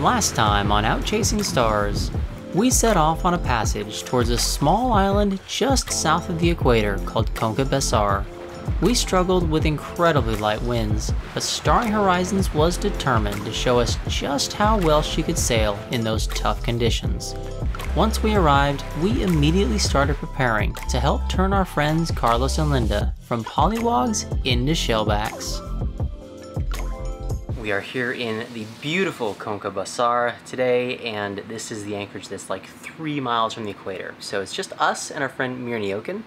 Last time on Out Chasing Stars, we set off on a passage towards a small island just south of the equator called Conca Bessar. We struggled with incredibly light winds, but Starry Horizons was determined to show us just how well she could sail in those tough conditions. Once we arrived, we immediately started preparing to help turn our friends Carlos and Linda from Pollywogs into Shellbacks. We are here in the beautiful Conca Bessar today, and this is the anchorage that's like 3 miles from the equator. So it's just us and our friend Mirniokin,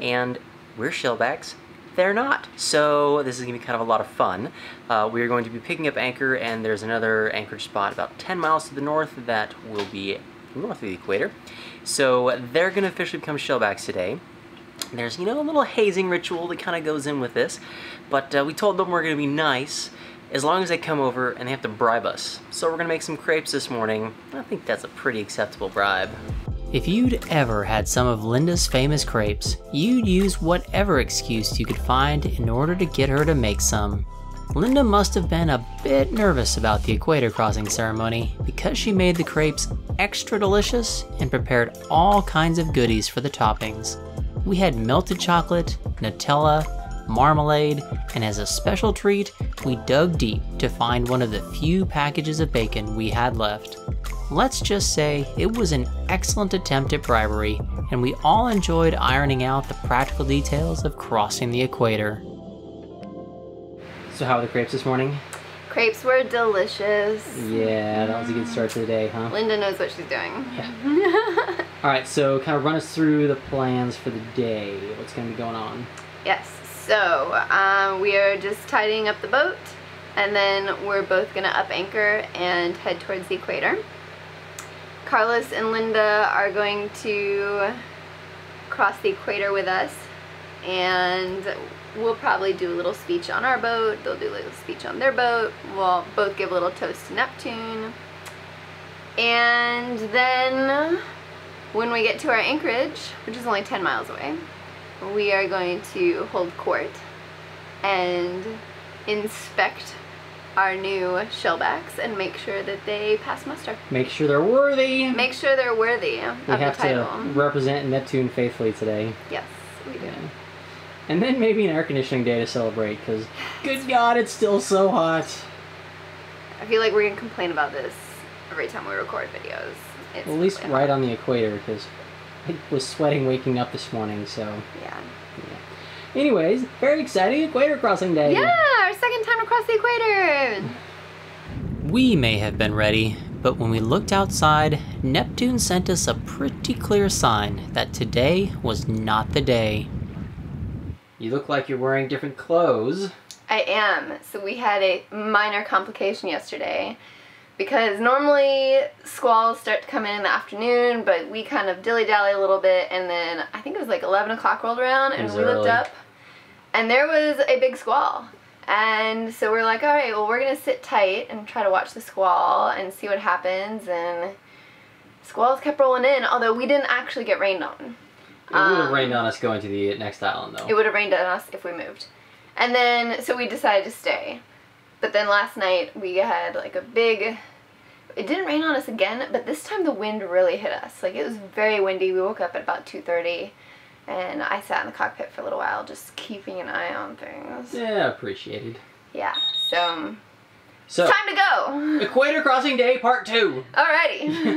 and we're Shellbacks. They're not. So this is going to be kind of a lot of fun. We are going to be picking up anchor, and there's another anchorage spot about 10 miles to the north that will be north of the equator. So they're going to officially become Shellbacks today. There's, you know, a little hazing ritual that kind of goes in with this, but we told them we're going to be nice as long as they come over and they have to bribe us. So we're gonna make some crepes this morning. I think that's a pretty acceptable bribe. If you'd ever had some of Linda's famous crepes, you'd use whatever excuse you could find in order to get her to make some. Linda must have been a bit nervous about the equator crossing ceremony because she made the crepes extra delicious and prepared all kinds of goodies for the toppings. We had melted chocolate, Nutella, marmalade, and as a special treat, we dug deep to find one of the few packages of bacon we had left. Let's just say it was an excellent attempt at bribery, and we all enjoyed ironing out the practical details of crossing the equator. So how were the crepes this morning? Crepes were delicious. Yeah, that was a good start to the day, huh? Linda knows what she's doing. Yeah. Alright, so kind of run us through the plans for the day. What's going to be going on? Yes. So, we are just tidying up the boat, and then we're both going to up anchor and head towards the equator. Carlos and Linda are going to cross the equator with us, and we'll probably do a little speech on our boat. They'll do a little speech on their boat. We'll both give a little toast to Neptune. And then, when we get to our anchorage, which is only 10 miles away, we are going to hold court and inspect our new Shellbacks and make sure that they pass muster. Make sure they're worthy. Make sure they're worthy of the title. We have to represent Neptune faithfully today. Yes, we do. Yeah. And then maybe an air conditioning day to celebrate, because good God, it's still so hot. I feel like we're going to complain about this every time we record videos. It's well, at least right on the equator, because I was sweating waking up this morning, so... Yeah. Anyways, very exciting equator crossing day. Yeah, our second time across the equator. We may have been ready, but when we looked outside, Neptune sent us a pretty clear sign that today was not the day. You look like you're wearing different clothes. I am. So we had a minor complication yesterday, because normally squalls start to come in the afternoon, but we kind of dilly-dally a little bit, and then I think it was like 11 o'clock rolled around, and we looked up, and there was a big squall. And so we're like, alright, well, we're going to sit tight and try to watch the squall and see what happens, and squalls kept rolling in, although we didn't actually get rained on. It would have rained on us going to the next island, though. It would have rained on us if we moved. And then, so we decided to stay. But then last night, we had like a big... It didn't rain on us again, but this time the wind really hit us. Like, it was very windy. We woke up at about 2:30, and I sat in the cockpit for a little while just keeping an eye on things. Yeah, appreciated. Yeah, so time to go! Equator Crossing Day Part 2! Alrighty!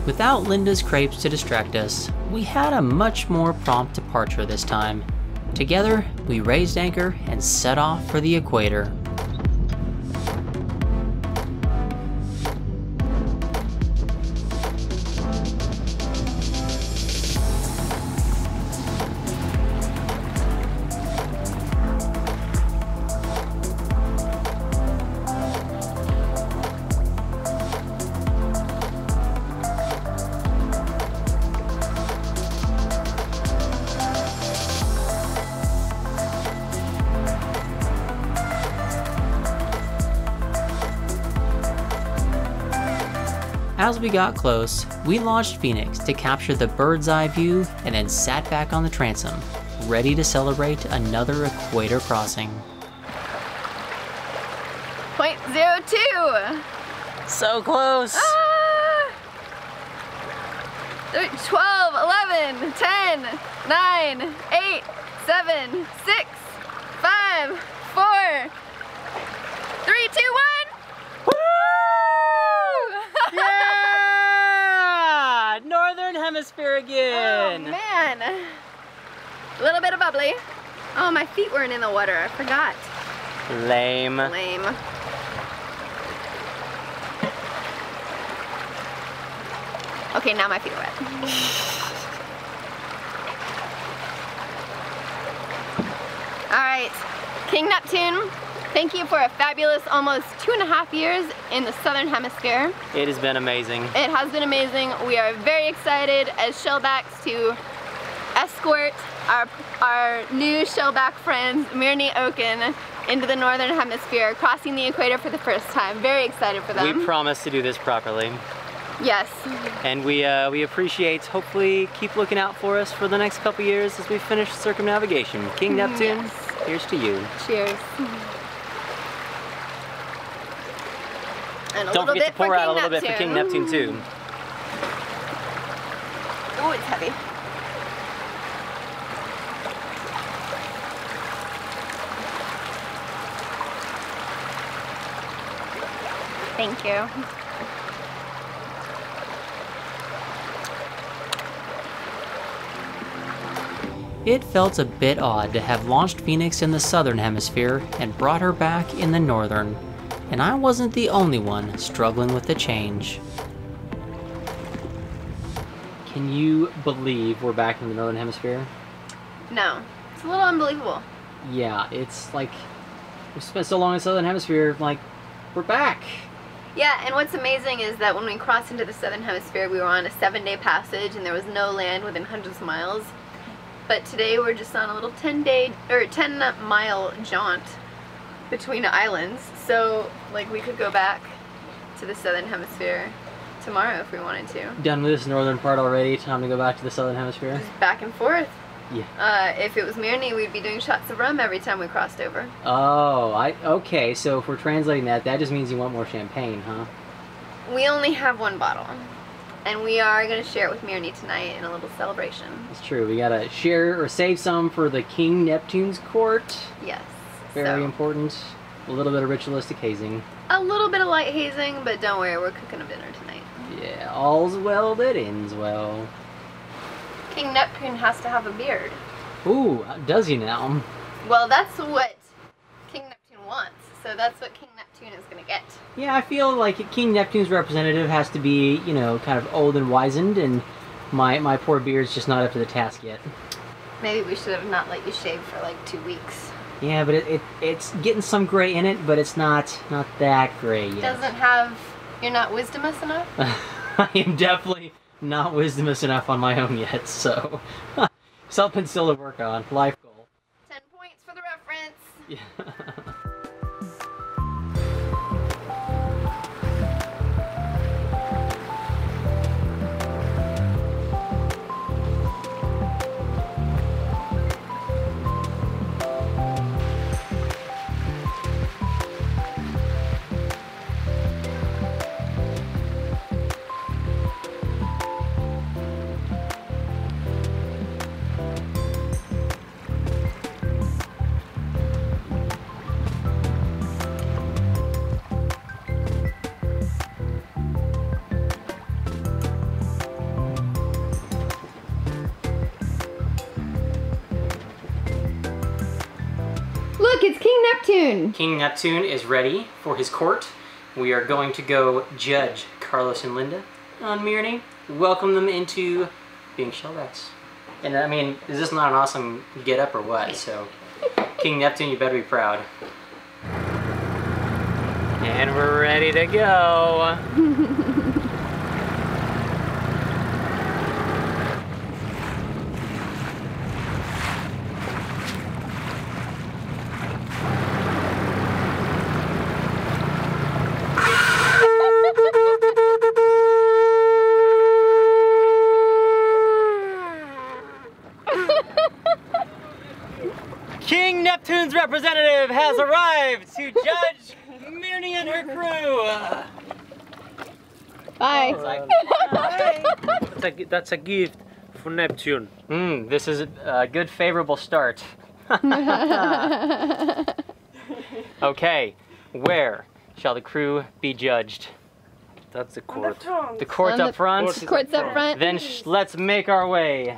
Without Linda's crepes to distract us, we had a much more prompt departure this time. Together, we raised anchor and set off for the equator. As we got close, we launched Phoenix to capture the bird's eye view and then sat back on the transom, ready to celebrate another equator crossing. .02! So close. 12, 11, 10, 9, 8, 7, 6, 5, 4, 3, 2, 1. Woo! Yeah! Northern hemisphere again. Oh man. A little bit of bubbly. Oh, my feet weren't in the water. I forgot. Lame. Lame. Okay, now my feet are wet. Alright, King Neptune, thank you for a fabulous almost 2.5 years in the Southern Hemisphere. It has been amazing. It has been amazing. We are very excited as Shellbacks to escort our new Shellback friends, Mirny Oken, into the Northern Hemisphere, crossing the equator for the first time. Very excited for them. We promise to do this properly. Yes. And we appreciate, hopefully keep looking out for us for the next couple years as we finish circumnavigation. King Neptune, yes. Here's to you. Cheers. And Don't forget to pour out a little bit for King Neptune too. Oh, it's heavy. Thank you. It felt a bit odd to have launched Phoenix in the southern hemisphere and brought her back in the northern, and I wasn't the only one struggling with the change. Can you believe we're back in the northern hemisphere? No, it's a little unbelievable. Yeah, it's like we spent so long in the southern hemisphere, like we're back. Yeah, and what's amazing is that when we crossed into the southern hemisphere, we were on a 7-day passage and there was no land within hundreds of miles. But today we're just on a little 10-mile jaunt between islands. So, like, we could go back to the southern hemisphere tomorrow if we wanted to. Done with this northern part already, time to go back to the southern hemisphere? Just back and forth. Yeah. If it was Mirny, we'd be doing shots of rum every time we crossed over. Oh, okay, so if we're translating that, that just means you want more champagne, huh? We only have one bottle. And we are going to share it with Mirny tonight in a little celebration. It's true. We gotta share or save some for the King Neptune's court. Yes. Very important. A little bit of ritualistic hazing. A little bit of light hazing, but don't worry, we're cooking a dinner tonight. Yeah, all's well that ends well. King Neptune has to have a beard. Ooh, does he now? Well, that's what King Neptune wants, so that's what King Neptune is going to get. Yeah, I feel like King Neptune's representative has to be, you know, kind of old and wizened, and my poor beard's just not up to the task yet. Maybe we should have not let you shave for like 2 weeks. Yeah, but it's getting some gray in it, but it's not that gray yet. Doesn't have... You're not wisdomous enough? I am definitely not wisdomous enough on my own yet, so... something still to work on. Life goal. 10 points for the reference. Yeah. Look, it's King Neptune! King Neptune is ready for his court. We are going to go judge Carlos and Linda on Mirny, welcome them into being Shellbacks. And I mean, is this not an awesome get up or what? So, King Neptune, you better be proud. And we're ready to go. King Neptune's representative has arrived to judge Mirny and her crew. Bye. That's a gift for Neptune. This is a good favorable start. Okay, where shall the crew be judged? That's the court. The court's up front? Court's up front. Then let's make our way.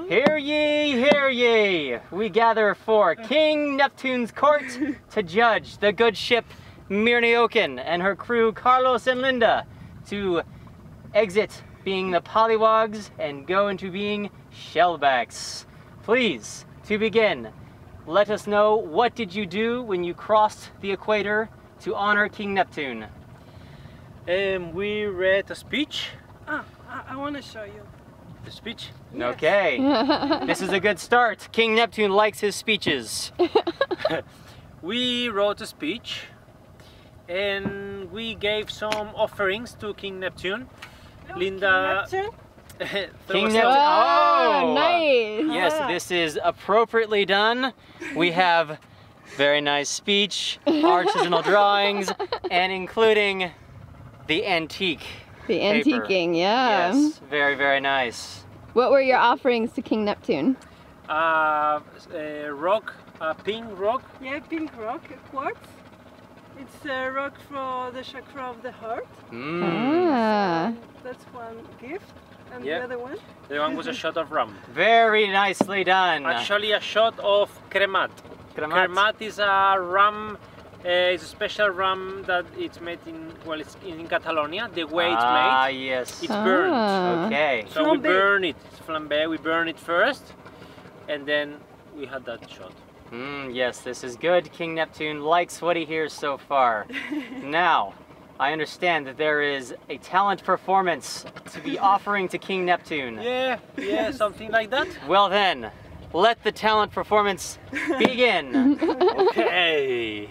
Hear ye, hear ye! We gather for King Neptune's court to judge the good ship Mirnioken and her crew Carlos and Linda to exit being the Pollywogs and go into being Shellbacks. Please, to begin, let us know, what did you do when you crossed the equator to honor King Neptune? We read a speech. I want to show you. The speech? Yes. Okay, this is a good start. King Neptune likes his speeches. We wrote a speech and we gave some offerings to King Neptune. Linda. King Neptune. Oh, nice. Yes, this is appropriately done. We have very nice speech, artisanal drawings, and including the antique. The paper. antiquing, yeah. Yes, very, very nice. What were your offerings to King Neptune? Rock, pink rock. Yeah, pink rock, a quartz. It's a rock for the chakra of the heart. Ah. That's one gift. And Yeah. the other one? The one was a shot of rum. Very nicely done. Actually, a shot of cremat. Cremat is a rum. It's a special rum that it's made in, well, it's in Catalonia. The way it's made, Ah, yes. it's burnt. Okay. So we burn it. It's flambé. We burn it first, and then we had that shot. Yes, this is good. King Neptune likes what he hears so far. Now, I understand that there is a talent performance to be offering to King Neptune. Yeah, something like that. Well then, let the talent performance begin. Okay.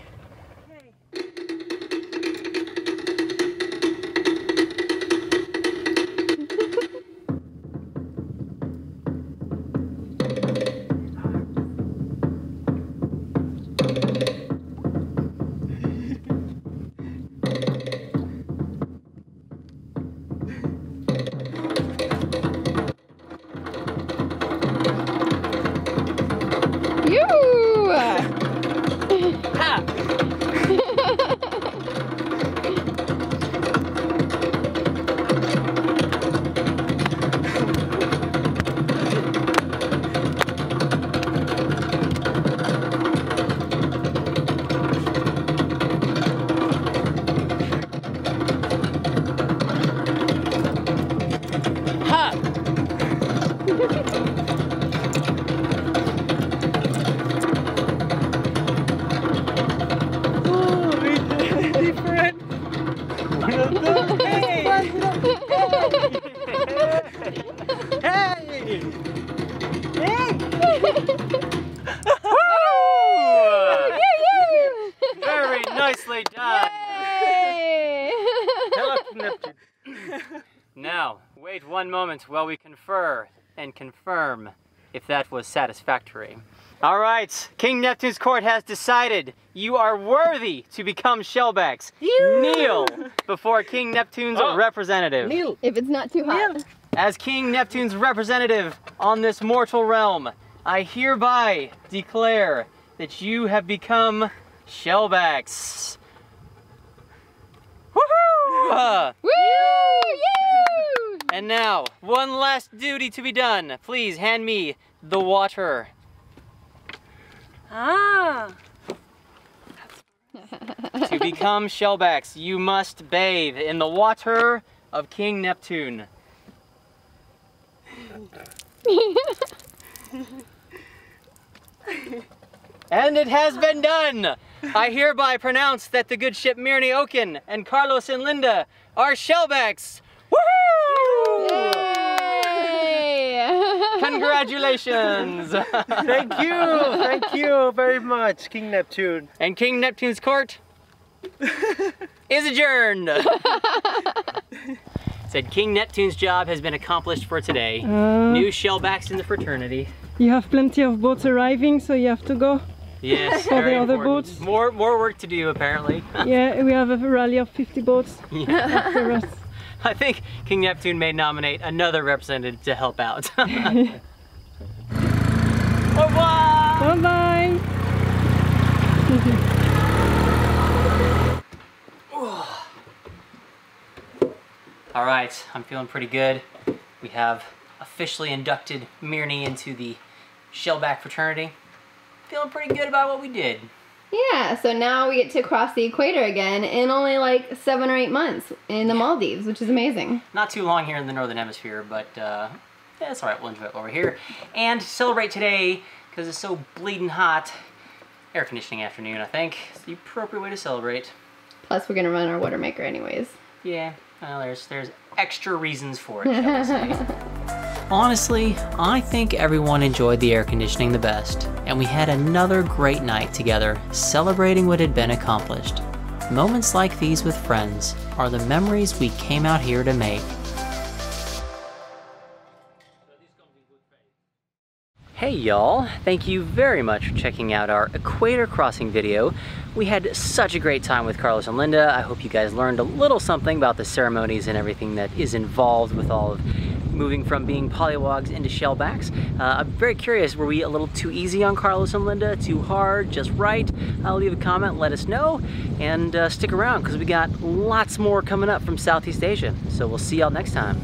Very nicely done. Hello, Neptune. Now, wait one moment while we confer and confirm if that was satisfactory. All right, King Neptune's court has decided you are worthy to become Shellbacks. Kneel before King Neptune's representative. Kneel. If it's not too hot. As King Neptune's representative on this mortal realm, I hereby declare that you have become Shellbacks. Woohoo! Woo! Yoo! And now, one last duty to be done. Please hand me the water. To become Shellbacks, you must bathe in the water of King Neptune. And it has been done! I hereby pronounce that the good ship Mirnioken and Carlos and Linda are Shellbacks. Woohoo! Yay! Congratulations! Thank you very much, King Neptune. And King Neptune's court is adjourned. Said King Neptune's job has been accomplished for today. New Shellbacks in the fraternity. You have plenty of boats arriving, so you have to go. Yes, for the very other important. boats. More work to do, apparently. Yeah, we have a rally of 50 boats Yeah. after us. I think King Neptune may nominate another representative to help out. Bye-bye! Bye-bye! All right, I'm feeling pretty good. We have officially inducted Mirny into the Shellback Fraternity. Feeling pretty good about what we did. Yeah, so now we get to cross the equator again in only like 7 or 8 months in the Maldives, which is amazing. Not too long here in the Northern Hemisphere, but yeah, it's all right, we'll enjoy it while we're here. And to celebrate today, because it's so bleeding hot, air conditioning afternoon, I think. It's the appropriate way to celebrate. Plus, we're gonna run our water maker anyways. Yeah, well, there's extra reasons for it, shall we say. Honestly, I think everyone enjoyed the air conditioning the best, and we had another great night together, celebrating what had been accomplished. Moments like these with friends are the memories we came out here to make. Hey y'all, thank you very much for checking out our Equator crossing video. We had such a great time with Carlos and Linda. I hope you guys learned a little something about the ceremonies and everything that is involved with all of moving from being Pollywogs into Shellbacks. I'm very curious, were we a little too easy on Carlos and Linda? Too hard? Just right? Leave a comment, let us know, and stick around because we got lots more coming up from Southeast Asia. So we'll see y'all next time.